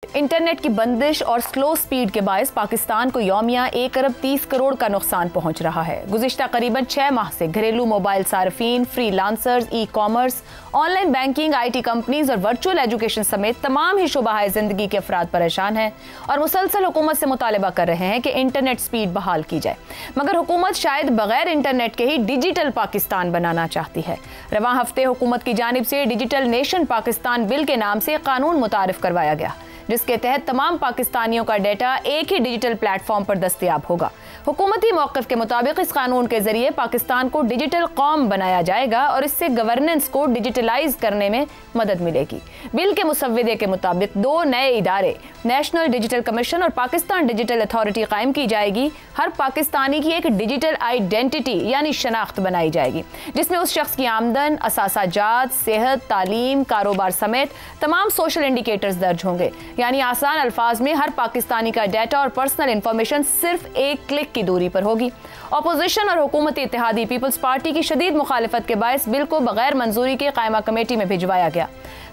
Internet की बंदिश और स्लो स्पीड के बायस पाकिस्तान को यौमिया 1 अरब 30 करोड़ का नुकसान पहुंच रहा है। गुज़िश्ता करीबन 6 माह से घरेलू मोबाइल सार्फिन, freelancers, e commerce, online banking, IT companies और वर्चुअल एजुकेशन समेत तमाम ही शुबाह जिंदगी के अफराद परेशान हैं और मुसलसल हुकूमत से मुतालबा कर रहे हैं कि इंटरनेट स्पीड बहाल की जाए, मगर हुकूमत शायद बगैर इंटरनेट के ही डिजिटल पाकिस्तान बनाना चाहती है। रवां हफ्ते हुकूमत की जानिब से डिजिटल नेशन पाकिस्तान बिल के नाम से कानून मुतारिफ करवाया गया, जिसके तहत तमाम पाकिस्तानियों का डेटा एक ही डिजिटल प्लेटफॉर्म पर दस्तयाब होगा। हुकूमती मौक़िफ़ के मुताबिक इस कानून के जरिए पाकिस्तान को डिजिटल कौम बनाया जाएगा और इससे गवर्नेंस को डिजिटलाइज करने में मदद मिलेगी। बिल के मुसव्विदे के मुताबिक 2 नए इदारे, नेशनल डिजिटल कमीशन और पाकिस्तान डिजिटल अथॉरिटी कायम की जाएगी। हर पाकिस्तानी की एक डिजिटल आइडेंटिटी यानी शनाख्त बनाई जाएगी, जिसमें उस शख्स की आमदन, असासाजात, सेहत, तालीम, कारोबार समेत तमाम सोशल इंडिकेटर्स दर्ज होंगे। यानी आसान अल्फाज में हर पाकिस्तानी का डाटा और पर्सनल इंफॉर्मेशन सिर्फ एक क्लिक की दूरी पर होगी। अपोजिशन और हुकूमती इत्तेहादी पीपल्स पार्टी की शदीद मुखालिफत के बायस बिल को बगैर मंजूरी के कायमा कमेटी में भिजवाया गया।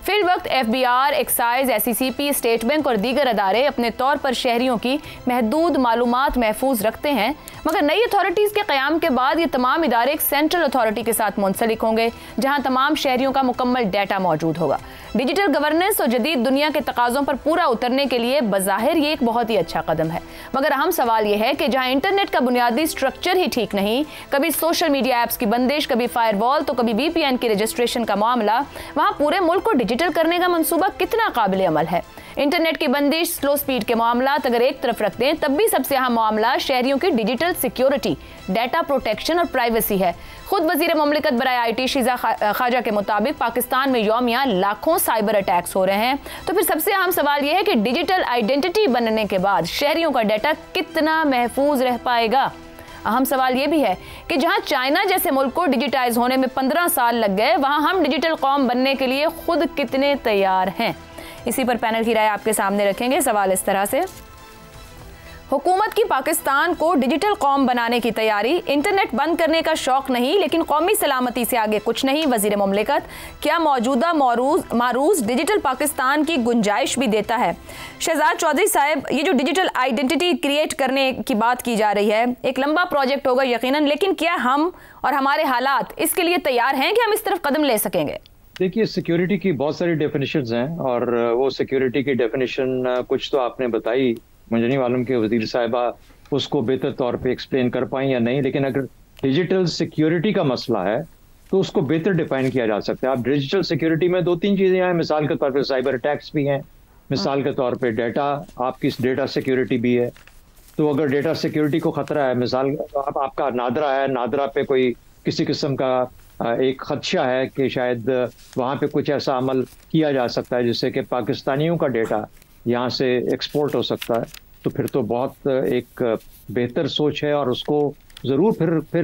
फिल वक्त FBI, excise, SECP, state bank और दीगर अदारे अपने तौर पर शहरियों की महदूद मालूमात महफूज रखते हैं, मगर नई अथॉरिटीज़ के क़याम के बाद ये तमाम इदारे एक सेंट्रल अथॉरिटी के साथ मुंसलिक होंगे, जहां तमाम शहरियों का मुकम्मल डाटा मौजूद होगा। डिजिटल गवर्नेंस और जदीद दुनिया के तकाज़ों पर पूरा उतरने के लिए बज़ाहिर ये एक बहुत ही अच्छा कदम है, मगर अहम सवाल यह है कि जहां इंटरनेट का बुनियादी स्ट्रक्चर ही ठीक नहीं, कभी सोशल मीडिया ऐप्स की बंदिश, कभी फायरवॉल तो कभी VPN की रजिस्ट्रेशन का मामला, वहां पूरे मुल्क को डिजिटल करने का मंसूबा कितना काबिल अमल है। इंटरनेट की बंदिश, स्लो स्पीड के मामला अगर एक तरफ रख दें, तब भी सबसे अहम मामला शहरियों की डिजिटल सिक्योरिटी, डाटा प्रोटेक्शन और प्राइवेसी है। खुद वजीर मुमलिकत बराए IT शीजा ख्वाजा के मुताबिक पाकिस्तान में यौमिया लाखों साइबर अटैक्स हो रहे हैं। तो फिर सबसे अहम सवाल यह है कि डिजिटल आइडेंटिटी बनने के बाद शहरियों का डाटा कितना महफूज रह पाएगा। अहम सवाल यह भी है कि जहां चाइना जैसे मुल्क को डिजिटाइज होने में 15 साल लग गए, वहां हम डिजिटल कौम बनने के लिए खुद कितने तैयार हैं। इसी पर पैनल की राय आपके सामने रखेंगे। सवाल इस तरह से, हुकूमत की पाकिस्तान को डिजिटल कौम बनाने की तैयारी, इंटरनेट बंद करने का शौक नहीं लेकिन कौमी सलामती से आगे कुछ नहीं। वजीर मुमलिकत, क्या मौजूदा मारूज डिजिटल पाकिस्तान की गुंजाइश भी देता है? शहजाद चौधरी साहब, ये जो डिजिटल आइडेंटिटी क्रिएट करने की बात की जा रही है, एक लंबा प्रोजेक्ट होगा यकीनन, लेकिन क्या हम और हमारे हालात इसके लिए तैयार हैं कि हम इस तरफ कदम ले सकेंगे? देखिए, सिक्योरिटी की बहुत सारी डेफिनेशंस हैं और वो सिक्योरिटी की डेफिनेशन कुछ तो आपने बताई, मुझे नहीं मालूम कि वजीर साहिबा उसको बेहतर तौर पे एक्सप्लेन कर पाएं या नहीं, लेकिन अगर डिजिटल सिक्योरिटी का मसला है तो उसको बेहतर डिफाइन किया जा सकता है। अब डिजिटल सिक्योरिटी में 2-3 चीज़ें हैं। मिसाल के तौर पे साइबर अटैक्स भी हैं, मिसाल के तौर पे डाटा, आपकी डेटा सिक्योरिटी भी है। तो अगर डेटा सिक्योरिटी को ख़तरा है, मिसाल आपका नादरा है, नादरा पे कोई किसी किस्म का एक खदशा है कि शायद वहाँ पे कुछ ऐसा अमल किया जा सकता है जिससे कि पाकिस्तानियों का डेटा यहाँ से एक्सपोर्ट हो सकता है, तो फिर तो बहुत एक बेहतर सोच है और उसको ज़रूर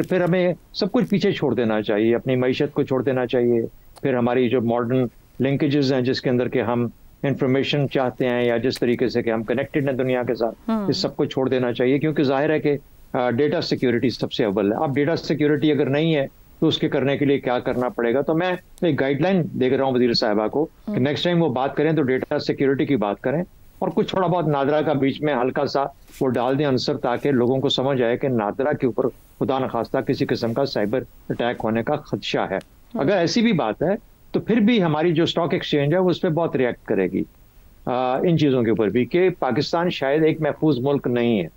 फिर हमें सब कुछ पीछे छोड़ देना चाहिए, अपनी मईशत को छोड़ देना चाहिए। फिर हमारी जो मॉडर्न लिंकेजेस हैं जिसके अंदर के हम इंफॉर्मेशन चाहते हैं या जिस तरीके से कि हम कनेक्टेड हैं दुनिया के साथ, इस सब को छोड़ देना चाहिए, क्योंकि जाहिर है कि डेटा सिक्योरिटी सबसे अव्वल है। अब डेटा सिक्योरिटी अगर नहीं है तो उसके करने के लिए क्या करना पड़ेगा। तो मैं एक गाइडलाइन दे रहा हूँ वजीर साहिबा को कि नेक्स्ट टाइम वो बात करें तो डेटा सिक्योरिटी की बात करें और कुछ थोड़ा बहुत नादरा का बीच में हल्का सा वो डाल दें आंसर, ताकि लोगों को समझ आए कि नादरा के ऊपर खुदा न खास्ता किसी किस्म का साइबर अटैक होने का खदशा है। अगर ऐसी भी बात है तो फिर भी हमारी जो स्टॉक एक्सचेंज है वो उस पर बहुत रिएक्ट करेगी इन चीज़ों के ऊपर भी कि पाकिस्तान शायद एक महफूज मुल्क नहीं है।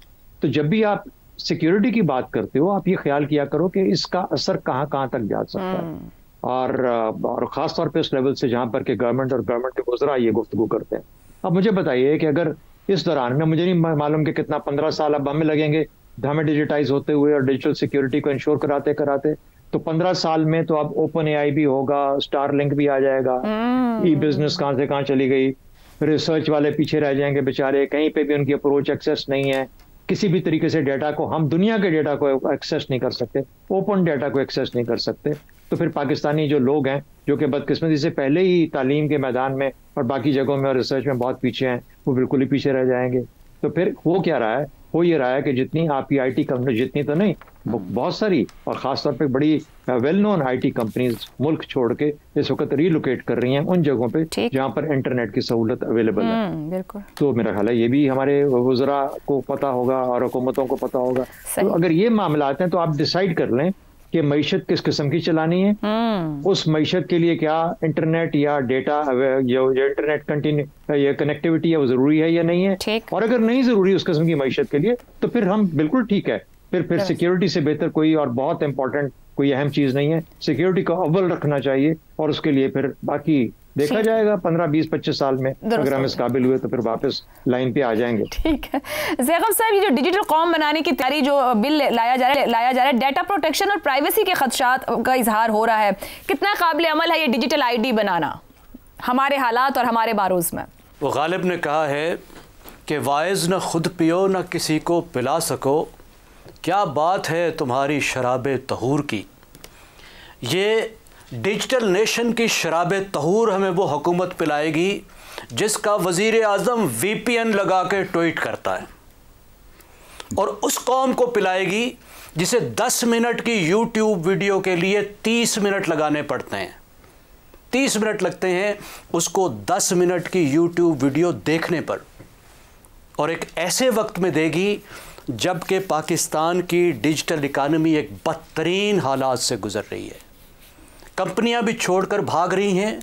तो जब भी आप सिक्योरिटी की बात करते हो, आप ये ख्याल किया करो कि इसका असर कहाँ कहाँ तक जा सकता है, और ख़ास तौर पे उस लेवल से जहाँ पर कि गवर्नमेंट और गवर्नमेंट के वज़रा ये गुफ्तगू करते हैं। अब मुझे बताइए कि अगर इस दौरान में, मुझे नहीं मालूम कि कितना 15 साल अब हमें लगेंगे हमें डिजिटाइज होते हुए और डिजिटल सिक्योरिटी को इंश्योर कराते कराते, तो 15 साल में तो अब OpenAI भी होगा, स्टारलिंक भी आ जाएगा, ई-बिजनेस कहाँ से कहाँ चली गई, रिसर्च वाले पीछे रह जाएंगे बेचारे, कहीं पे भी उनकी अप्रोच एक्सेस नहीं है, किसी भी तरीके से डेटा को, हम दुनिया के डेटा को एक्सेस नहीं कर सकते, ओपन डेटा को एक्सेस नहीं कर सकते। तो फिर पाकिस्तानी जो लोग हैं जो कि बदकिस्मती से पहले ही तालीम के मैदान में और बाकी जगहों में और रिसर्च में बहुत पीछे हैं, वो बिल्कुल ही पीछे रह जाएंगे। तो फिर हो क्या रहा है हो ये रहा है कि जितनी आपकी आईटी कंपनी, जितनी तो नहीं, बहुत सारी और खासतौर पे बड़ी वेल नोन आईटी कंपनीज मुल्क छोड़ के इस वक्त रीलोकेट कर रही हैं उन जगहों पे जहां पर इंटरनेट की सहूलत अवेलेबल है। बिल्कुल। तो मेरा ख्याल है ये भी हमारे वज़रा को पता होगा और हुकूमतों को पता होगा। तो अगर ये मामला आते हैं तो आप डिसाइड कर लें कि मईशत किस किस्म की चलानी है, उस मईशत के लिए क्या इंटरनेट या डेटा जो इंटरनेट कंटिन्यू या कनेक्टिविटी है वो जरूरी है या नहीं है, और अगर नहीं जरूरी उस किस्म की मईशत के लिए तो फिर हम बिल्कुल ठीक है, फिर सिक्योरिटी से बेहतर कोई और बहुत इंपॉर्टेंट कोई अहम चीज नहीं है। सिक्योरिटी को अव्वल रखना चाहिए और उसके लिए फिर बाकी देखा जाएगा 15, 20, 25 साल में अगर हम इस काबिल हुए तो फिर वापस लाइन पे आ जाएंगे। ठीक है ज़ैकब साहब, ये जो डिजिटल कौम बनाने की तैयारी जो बिल लाया जा रहा है, डेटा प्रोटेक्शन और प्राइवेसी के खदशात का इजहार हो रहा है, कितना काबिल अमल है ये डिजिटल आईडी बनाना हमारे हालात और हमारे बारूज में? वो गालिब ने कहा है कि वाइज न खुद पियो न किसी को पिला सको, क्या बात है तुम्हारी शराबे तहूर की। ये डिजिटल नेशन की शराबे तहूर हमें वो हुकूमत पिलाएगी जिसका वज़ीर आज़म VPN लगा के ट्वीट करता है, और उस कौम को पिलाएगी जिसे 10 मिनट की YouTube वीडियो के लिए 30 मिनट लगाने पड़ते हैं। 30 मिनट लगते हैं उसको 10 मिनट की YouTube वीडियो देखने पर, और एक ऐसे वक्त में देगी जबकि पाकिस्तान की डिजिटल इकानमी एक बदतरीन हालात से गुजर रही है। कंपनियां भी छोड़कर भाग रही हैं,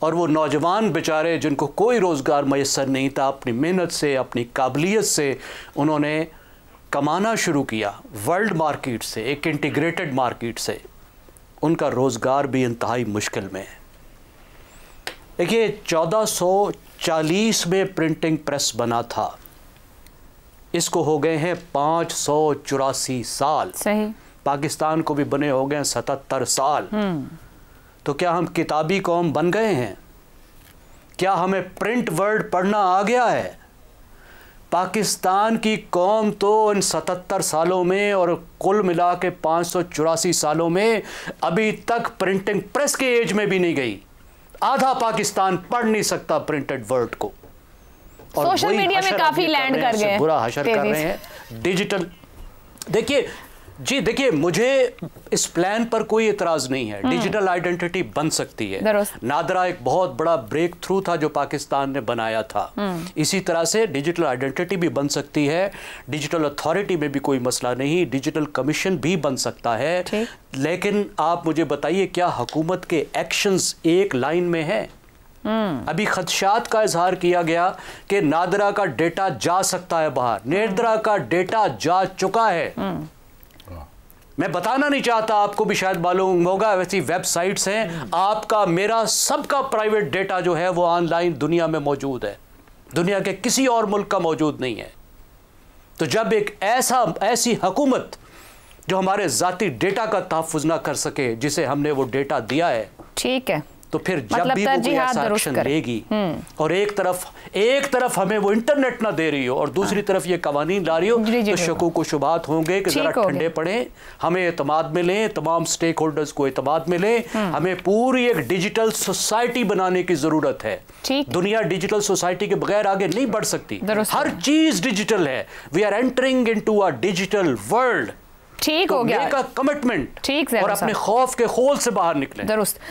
और वो नौजवान बेचारे जिनको कोई रोज़गार मैसर नहीं था, अपनी मेहनत से, अपनी काबिलियत से उन्होंने कमाना शुरू किया वर्ल्ड मार्केट से, एक इंटीग्रेटेड मार्केट से, उनका रोज़गार भी इंतहाई मुश्किल में है। देखिए 1440 में प्रिंटिंग प्रेस बना था, इसको हो गए हैं 584 साल। सही। पाकिस्तान को भी बने हो गए 77 साल। तो क्या हम किताबी कौम बन गए हैं? क्या हमें प्रिंट वर्ड पढ़ना आ गया है? पाकिस्तान की कौम तो इन 77 सालों में और कुल मिला के 584 सालों में अभी तक प्रिंटिंग प्रेस के एज में भी नहीं गई। आधा पाकिस्तान पढ़ नहीं सकता प्रिंटेड वर्ड को, और सोशल मीडिया में काफी लैंड कर गए, बुरा हशर कर रहे हैं डिजिटल। देखिए मुझे इस प्लान पर कोई इतराज नहीं है, डिजिटल आइडेंटिटी बन सकती है। नादरा एक बहुत बड़ा ब्रेक थ्रू था जो पाकिस्तान ने बनाया था, इसी तरह से डिजिटल आइडेंटिटी भी बन सकती है। डिजिटल अथॉरिटी में भी कोई मसला नहीं, डिजिटल कमीशन भी बन सकता है। लेकिन आप मुझे बताइए क्या हुकूमत के एक्शंस एक लाइन में है? अभी खदशात का इजहार किया गया कि नादरा का डेटा जा सकता है बाहर, नादरा का डेटा जा चुका है। मैं बताना नहीं चाहता, आपको भी शायद मालूम होगा, वैसी वेबसाइट्स हैं, आपका मेरा सबका प्राइवेट डेटा जो है वो ऑनलाइन दुनिया में मौजूद है, दुनिया के किसी और मुल्क का मौजूद नहीं है। तो जब एक ऐसी हुकूमत जो हमारे जाती डेटा का तहफ़्फ़ुज़ ना कर सके, जिसे हमने वो डेटा दिया है, ठीक है, तो फिर जब भी वो कोई ऐसा एक्शन लेगी और एक तरफ हमें वो इंटरनेट ना दे रही हो और दूसरी तरफ ये कवानीन ला रही हो, तो शकूक व शुबात होंगे कि जरा ठंडे पड़े, हमें एतमाद मिले, तमाम स्टेक होल्डर्स को एतमाद मिले। हमें पूरी एक डिजिटल सोसाइटी बनाने की जरूरत है। दुनिया डिजिटल सोसाइटी के बगैर आगे नहीं बढ़ सकती, हर चीज डिजिटल है। We are entering into a digital world. ठीक हो गया, कमिटमेंट, ठीक है, और अपने खौफ के खोल से बाहर निकले। दुरुस्त।